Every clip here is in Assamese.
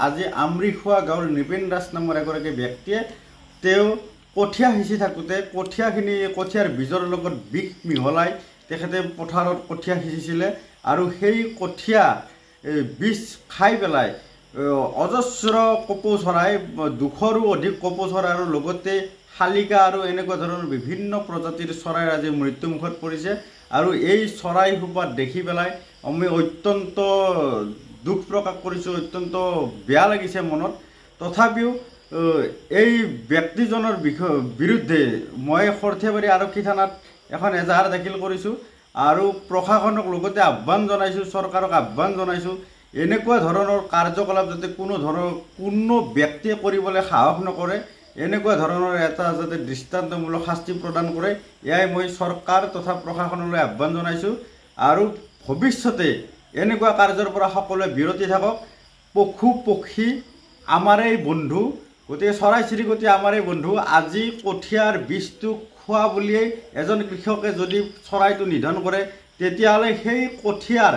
আজি আমৰিখোৱা গাঁৱৰ নিপেন দাস নামৰ এগৰাকী ব্যক্তিয়ে তেওঁ কঠীয়া সিঁচি থাকোঁতে কঠীয়াৰ বীজৰ লগত বিষ মিহলাই তেখেতে পথাৰত কঠীয়া সিঁচিছিলে আৰু সেই কঠীয়া বীজ খাই পেলাই অজস্ৰ কপৌ চৰাই 200ৰো অধিক কপৌ চৰাই আৰু লগতে শালিকা আৰু এনেকুৱা ধৰণৰ বিভিন্ন প্ৰজাতিৰ চৰাইৰ আজি মৃত্যুমুখত পৰিছে। আৰু এই চৰাইসোপা দেখি পেলাই আমি অত্যন্ত দুখ প্ৰকাশ কৰিছোঁ, অত্যন্ত বেয়া লাগিছে মনত। তথাপিও এই ব্যক্তিজনৰ বিৰুদ্ধে মই সৰ্থেবাৰী আৰক্ষী থানাত এখন এজাহাৰ দাখিল কৰিছোঁ আৰু প্ৰশাসনক লগতে আহ্বান জনাইছোঁ, চৰকাৰক আহ্বান জনাইছোঁ এনেকুৱা ধৰণৰ কাৰ্যকলাপ যাতে কোনো ব্যক্তিয়ে কৰিবলৈ সাহস নকৰে, এনেকুৱা ধৰণৰ এটা যাতে দৃষ্টান্তমূলক শাস্তি প্ৰদান কৰে, এয়াই মই চৰকাৰ তথা প্ৰশাসনলৈ আহ্বান জনাইছোঁ। আৰু ভৱিষ্যতে এনেকুৱা কাৰ্যৰ পৰা সকলোৱে বিৰতি থাকক। পশু পক্ষী আমাৰেই বন্ধু, গতিকে চৰাই চিৰিকটি আমাৰেই বন্ধু। আজি কঠীয়াৰ বীজটো খোৱা বুলিয়েই এজন কৃষকে যদি চৰাইটো নিধন কৰে, তেতিয়াহ'লে সেই কঠীয়াৰ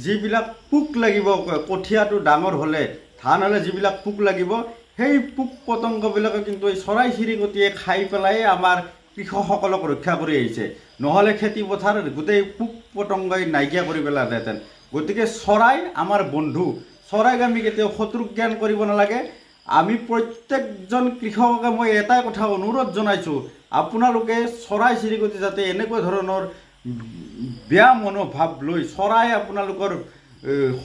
যিবিলাক পোক লাগিব, কঠীয়াটো ডাঙৰ হ'লে ধান হ'লে যিবিলাক পোক লাগিব, সেই পোক পতংগবিলাকে কিন্তু এই চৰাই চিৰিকটিয়ে খাই পেলাই আমাৰ কৃষকসকলক ৰক্ষা কৰি আহিছে। নহ'লে খেতি পথাৰ গোটেই পোক পতংগই নাইকিয়া কৰি পেলালেহেঁতেন। গতিকে চৰাই আমাৰ বন্ধু, চৰাইক আমি কেতিয়াও শত্ৰু জ্ঞান কৰিব নালাগে। আমি প্ৰত্যেকজন কৃষককে মই এটাই কথা অনুৰোধ জনাইছোঁ, আপোনালোকে চৰাই চিৰিকটি যাতে এনেকুৱা ধৰণৰ বেয়া মনোভাৱ লৈ চৰাই আপোনালোকৰ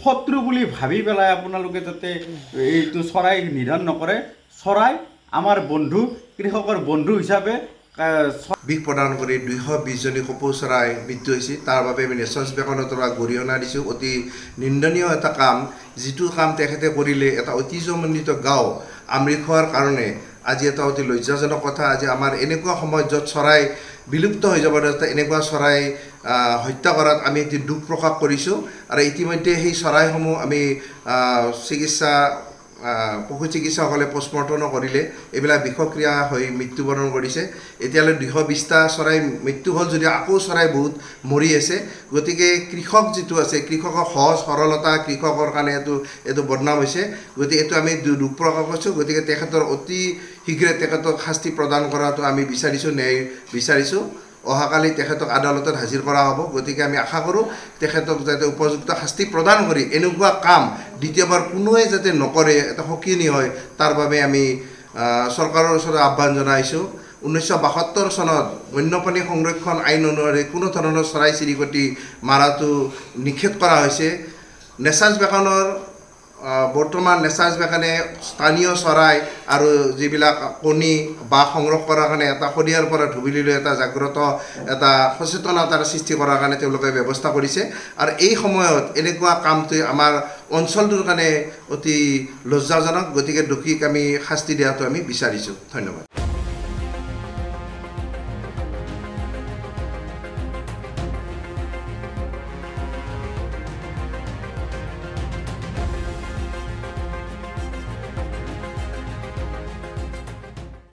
শত্ৰু বুলি ভাবি পেলাই আপোনালোকে যাতে এইটো চৰাই নিধন নকৰে। চৰাই আমাৰ বন্ধু, কৃষকৰ বন্ধু হিচাপে বিষ প্ৰদান কৰি 220জনী কপৌ চৰাই মৃত্যু হৈছে। তাৰ বাবে আমি নেশ্যনেল বেকনৰ পৰা গৰিহণা দিছোঁ। অতি নিন্দনীয় এটা কাম, যিটো কাম তেখেতে কৰিলে এটা ঐতিহ্যমণ্ডিত গাঁও আমৰিখোৱাৰ কাৰণে আজি এটা অতি লজ্জাজনক কথা। আজি আমাৰ এনেকুৱা সময়ত য'ত চৰাই বিলুপ্ত হৈ যাব, এনেকুৱা চৰাই হত্যা কৰাত আমি এটি দুখ প্ৰকাশ কৰিছোঁ। আৰু ইতিমধ্যে সেই চৰাইসমূহ আমি পশু চিকিৎসকসকলে পষ্টমৰ্টমো কৰিলে এইবিলাক বিষক্ৰিয়া হৈ মৃত্যুবৰণ কৰিছে। এতিয়ালৈ 220টা চৰাই মৃত্যু হ'ল, যদি আকৌ চৰাই বহুত মৰি আছে। গতিকে কৃষক যিটো আছে, কৃষকৰ সহজ সৰলতা কৃষকৰ কাৰণে এইটো বদনাম হৈছে। গতিকে এইটো আমি দুখ প্ৰকাশ কৰিছোঁ। গতিকে তেখেতৰ অতি শীঘ্ৰে তেখেতক শাস্তি প্ৰদান কৰাটো আমি বিচাৰিছোঁ, ন্যায় বিচাৰিছোঁ। অহাকালি তেখেতক আদালতত হাজিৰ কৰা হ'ব। গতিকে আমি আশা কৰোঁ তেখেতক যাতে উপযুক্ত শাস্তি প্ৰদান কৰি এনেকুৱা কাম দ্বিতীয়বাৰ কোনোৱে যাতে নকৰে, এটা সকিয়নি হয়, তাৰ বাবে আমি চৰকাৰৰ ওচৰত আহ্বান জনাইছোঁ। 1972 চনত বন্যপ্ৰাণী সংৰক্ষণ আইন অনুসৰি কোনো ধৰণৰ চৰাই চিৰিকটি মাৰাটো নিষেধ কৰা হৈছে। নেশ্যনেল বেকনৰ বৰ্তমান নেশ্যনেল বেকনে স্থানীয় চৰাই আৰু যিবিলাক কণী বা সংগ্ৰহ কৰাৰ কাৰণে এটা শদিয়াৰ পৰা ধুবুৰীলৈ এটা জাগ্ৰত এটা সচেতনতাৰ সৃষ্টি কৰাৰ কাৰণে তেওঁলোকে ব্যৱস্থা কৰিছে। আৰু এই সময়ত এনেকুৱা কামটোৱে আমাৰ অঞ্চলটোৰ কাৰণে অতি লজ্জাজনক। গতিকে দোষীক আমি শাস্তি দিয়াটো আমি বিচাৰিছোঁ। ধন্যবাদ।